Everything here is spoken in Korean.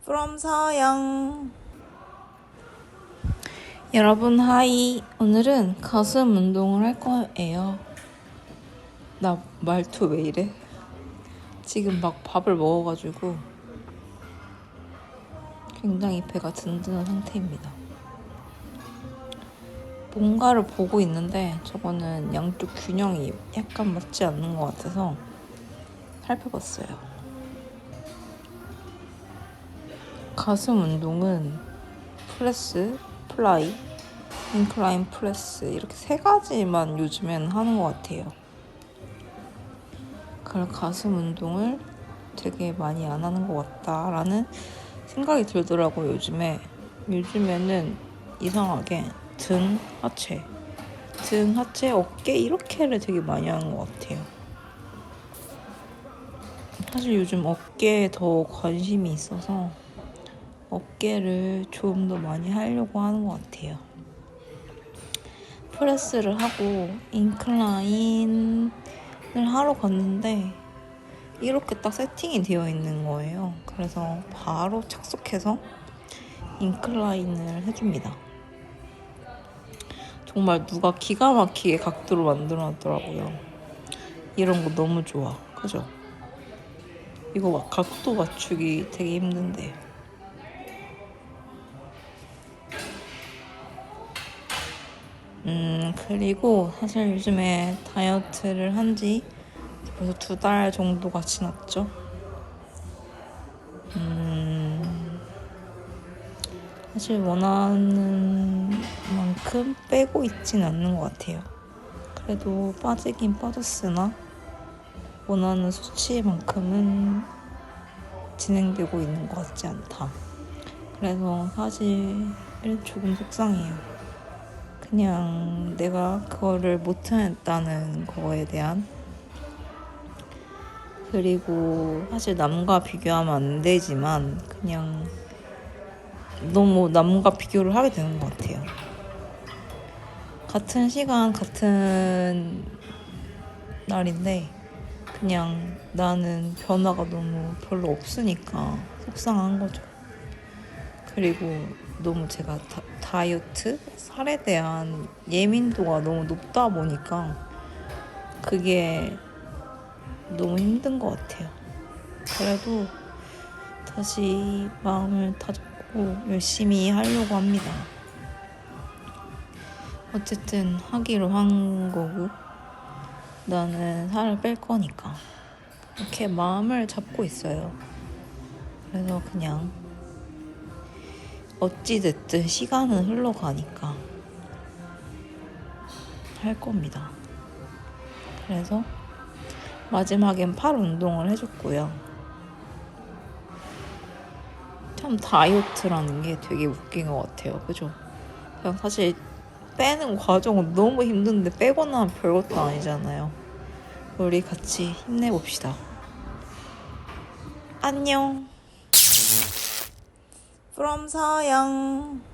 from 서영. 여러분 하이. 오늘은 가슴 운동을 할 거예요. 나 말투 왜 이래? 지금 막 밥을 먹어가지고 굉장히 배가 든든한 상태입니다. 뭔가를 보고 있는데 저거는 양쪽 균형이 약간 맞지 않는 것 같아서 살펴봤어요. 가슴 운동은 프레스, 플라이, 인클라인 프레스 이렇게 세 가지만 요즘엔 하는 것 같아요. 그래서 가슴 운동을 되게 많이 안 하는 것 같다라는 생각이 들더라고요. 요즘에는 이상하게 등, 하체, 어깨 이렇게를 되게 많이 하는 것 같아요. 사실 요즘 어깨에 더 관심이 있어서 어깨를 좀 더 많이 하려고 하는 것 같아요. 프레스를 하고 인클라인을 하러 갔는데 이렇게 딱 세팅이 되어 있는 거예요. 그래서 바로 착석해서 인클라인을 해줍니다. 정말 누가 기가 막히게 각도로 만들어놨더라고요. 이런 거 너무 좋아. 그죠? 이거 막 각도 맞추기 되게 힘든데. 그리고 사실 요즘에 다이어트를 한 지 벌써 2달 정도가 지났죠. 사실 원하는 만큼 빼고 있진 않는 것 같아요. 그래도 빠지긴 빠졌으나 원하는 수치만큼은 진행되고 있는 것 같지 않다. 그래서 사실 조금 속상해요. 그냥 내가 그거를 못해냈다는 거에 대한, 그리고 사실 남과 비교하면 안 되지만 그냥 너무 남과 비교를 하게 되는 것 같아요. 같은 시간 같은 날인데 그냥 나는 변화가 너무 별로 없으니까 속상한 거죠. 그리고 너무 제가 다이어트, 살에 대한 예민도가 너무 높다 보니까 그게 너무 힘든 것 같아요. 그래도 다시 마음을 다잡고 열심히 하려고 합니다. 어쨌든 하기로 한 거고 나는 살을 뺄 거니까 이렇게 마음을 잡고 있어요. 그래서 그냥 어찌됐든 시간은 흘러가니까 할 겁니다. 그래서 마지막엔 팔 운동을 해줬고요. 참 다이어트라는 게 되게 웃긴 것 같아요. 그죠? 그냥 사실 빼는 과정은 너무 힘든데 빼고 나면 별것도 아니잖아요. 우리 같이 힘내봅시다. 안녕. from 서영.